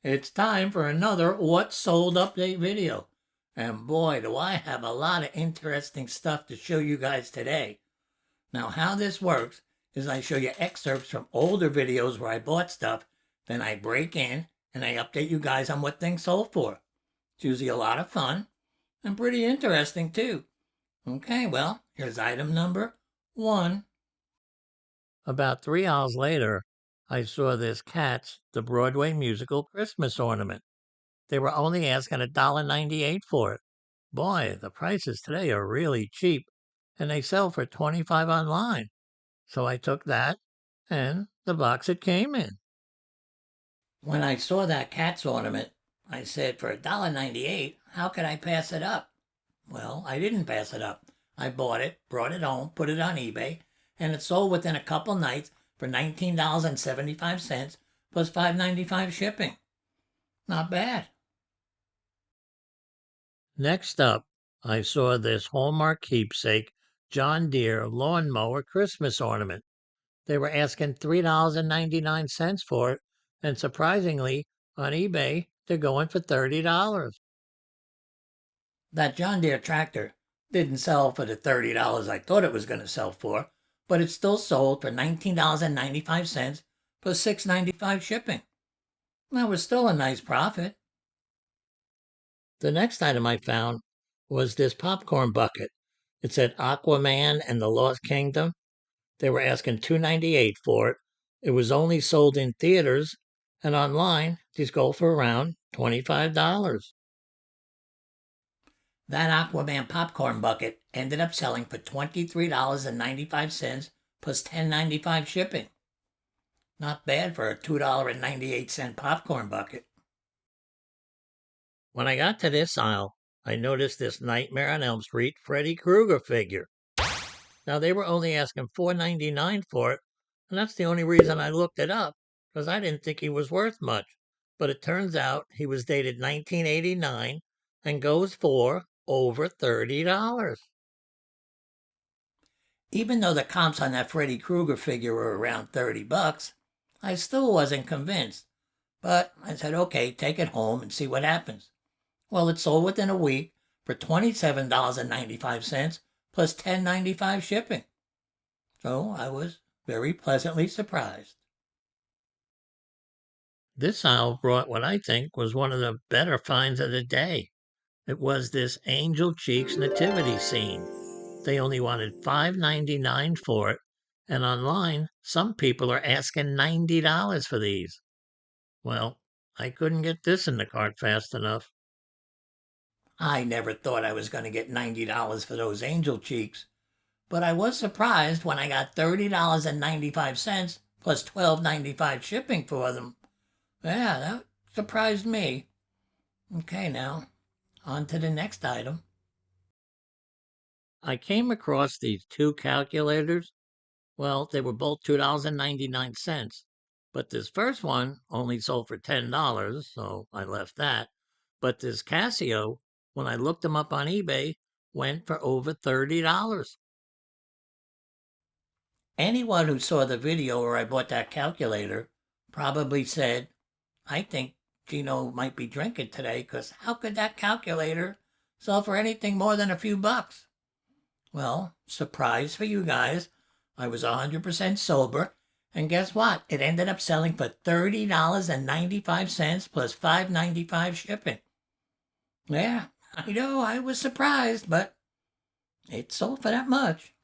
It's time for another What Sold Update video. And boy, do I have a lot of interesting stuff to show you guys today. Now, how this works is I show you excerpts from older videos where I bought stuff, then I break in and I update you guys on what things sold for. It's usually a lot of fun and pretty interesting too. Okay, well, here's item number 1. About 3 hours later, I saw this Cats, the Broadway musical Christmas ornament. They were only asking $1.98 for it. Boy, the prices today are really cheap, and they sell for 25 online. So I took that and the box it came in. When I saw that Cats ornament, I said, for $1.98, how could I pass it up? Well, I didn't pass it up. I bought it, brought it home, put it on eBay, and it sold within a couple nights for $19.75 plus $5.95 shipping. Not bad. Next up, I saw this Hallmark keepsake John Deere lawnmower Christmas ornament. They were asking $3.99 for it, and surprisingly, on eBay, they're going for $30. That John Deere tractor didn't sell for the $30 I thought it was going to sell for, but it still sold for $19.95 plus $6.95 shipping. That was still a nice profit. The next item I found was this popcorn bucket. It said Aquaman and the Lost Kingdom. They were asking $2.98 for it. It was only sold in theaters, and online these go for around $25. That Aquaman popcorn bucket ended up selling for $23.95 plus $10.95 shipping. Not bad for a $2.98 popcorn bucket. When I got to this aisle, I noticed this Nightmare on Elm Street Freddy Krueger figure. Now, they were only asking $4.99 for it, and that's the only reason I looked it up, because I didn't think he was worth much. But it turns out he was dated 1989 and goes for over $30. Even though the comps on that Freddy Krueger figure were around $30, I still wasn't convinced. But I said, okay, take it home and see what happens. Well, it sold within a week for $27.95 plus $10.95 shipping. So I was very pleasantly surprised. This aisle brought what I think was one of the better finds of the day. It was this Angel Cheeks nativity scene. They only wanted $5.99 for it, and online some people are asking $90 for these. Well, I couldn't get this in the cart fast enough. I never thought I was going to get $90 for those Angel Cheeks, but I was surprised when I got $30.95 plus $12.95 shipping for them. Yeah, that surprised me. Okay, now, on to the next item. I came across these two calculators. Well, they were both $2.99, but this first one only sold for $10, so I left that. But this Casio, when I looked them up on eBay, went for over $30. Anyone who saw the video where I bought that calculator probably said, I think Geno might be drinking today, because how could that calculator sell for anything more than a few bucks? Well, surprise for you guys, I was 100% sober, and guess what? It ended up selling for $30.95 plus $5.95 shipping. Yeah, I know, I was surprised, but it sold for that much.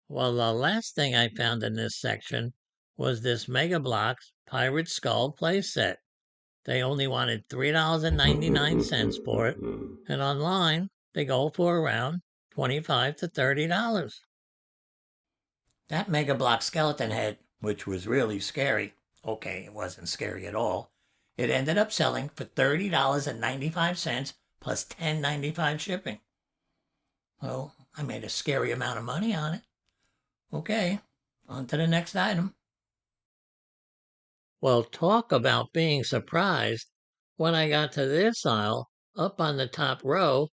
Well, the last thing I found in this section was this Mega Bloks Pirate Skull playset. They only wanted $3.99 for it, and online they go for around $25 to $30. That Mega Block skeleton head, which was really scary, okay, it wasn't scary at all, it ended up selling for $30.95 plus $10.95 shipping. Oh, I made a scary amount of money on it. Okay, on to the next item. Well, talk about being surprised. When I got to this aisle, up on the top row,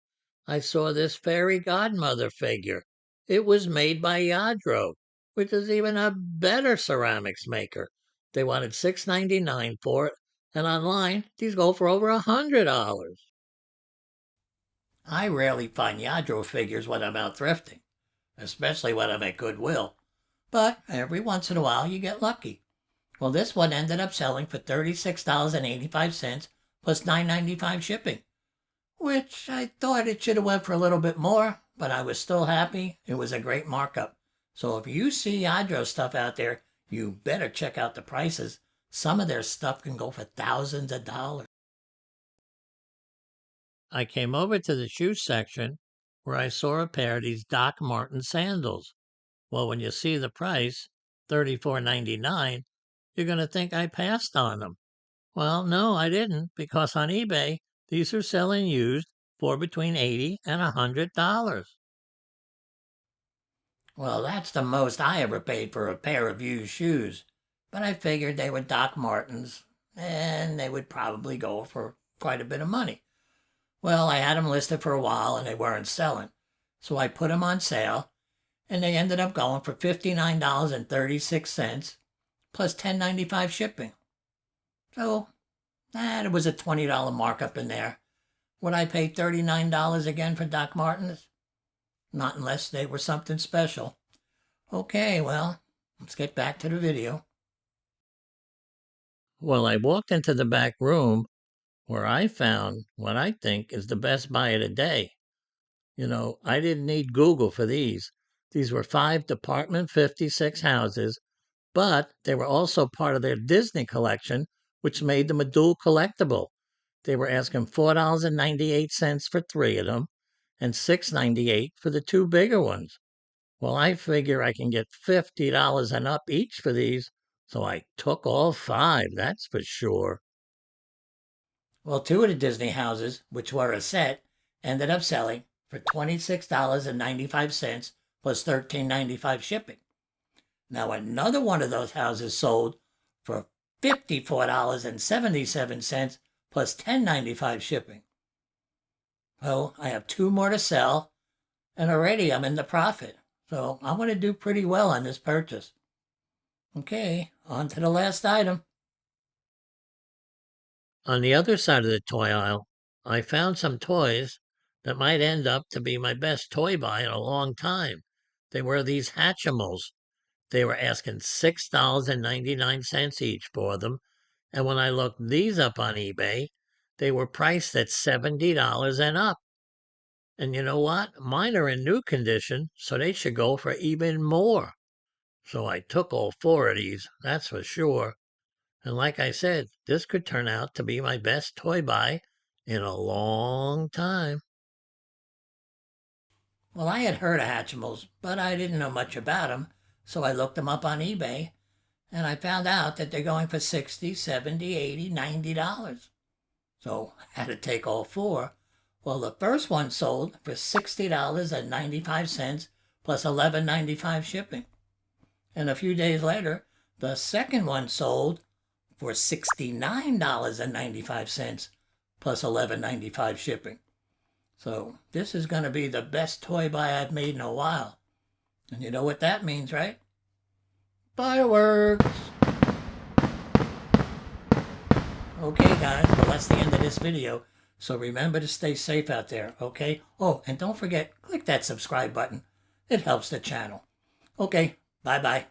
I saw this fairy godmother figure. It was made by Yadro, which is even a better ceramics maker. They wanted $6.99 for it, and online, these go for over $100. I rarely find Yadro figures when I'm out thrifting, especially when I'm at Goodwill. But every once in a while, you get lucky. Well, this one ended up selling for $36.85 plus $9.95 shipping, which I thought it should have went for a little bit more, but I was still happy. It was a great markup. So if you see Yadro stuff out there, you better check out the prices. Some of their stuff can go for thousands of dollars. I came over to the shoe section where I saw a pair of these Doc Marten sandals. Well, when you see the price, $34.99, you're going to think I passed on them. Well, no, I didn't, because on eBay, these are selling used for between $80 and $100. Well, that's the most I ever paid for a pair of used shoes. But I figured they were Doc Martens, and they would probably go for quite a bit of money. Well, I had them listed for a while, and they weren't selling. So I put them on sale, and they ended up going for $59.36 plus $10.95 shipping. So, it was a $20 markup in there. Would I pay $39 again for Doc Martens? Not unless they were something special. Okay, well, let's get back to the video. Well, I walked into the back room where I found what I think is the best buy of the day. I didn't need Google for these. These were 5 Department 56 houses, but they were also part of their Disney collection, which made them a dual collectible. They were asking $4.98 for 3 of them and $6.98 for the 2 bigger ones. Well, I figure I can get $50 and up each for these, so I took all 5, that's for sure. Well, 2 of the Disney houses, which were a set, ended up selling for $26.95 plus $13.95 shipping. Now, another one of those houses sold for $54.77 plus $10.95 shipping. Well, I have 2 more to sell, and already I'm in the profit. So I'm going to do pretty well on this purchase. Okay, on to the last item. On the other side of the toy aisle, I found some toys that might end up to be my best toy buy in a long time. They were these Hatchimals. They were asking $6.99 each for them, and when I looked these up on eBay, they were priced at $70 and up. And you know what? Mine are in new condition, so they should go for even more. So I took all 4 of these, that's for sure. And like I said, this could turn out to be my best toy buy in a long time. Well, I had heard of Hatchimals, but I didn't know much about them, so I looked them up on eBay, and I found out that they're going for $60, $70, $80, $90. So I had to take all 4. Well, the first one sold for $60.95 plus $11.95 shipping. And a few days later, the second one sold for $69.95 plus $11.95 shipping. So this is going to be the best toy buy I've made in a while. And you know what that means, right? Fireworks! Okay, guys, well, that's the end of this video. So remember to stay safe out there, okay? Oh, and don't forget, click that subscribe button. It helps the channel. Okay, bye-bye.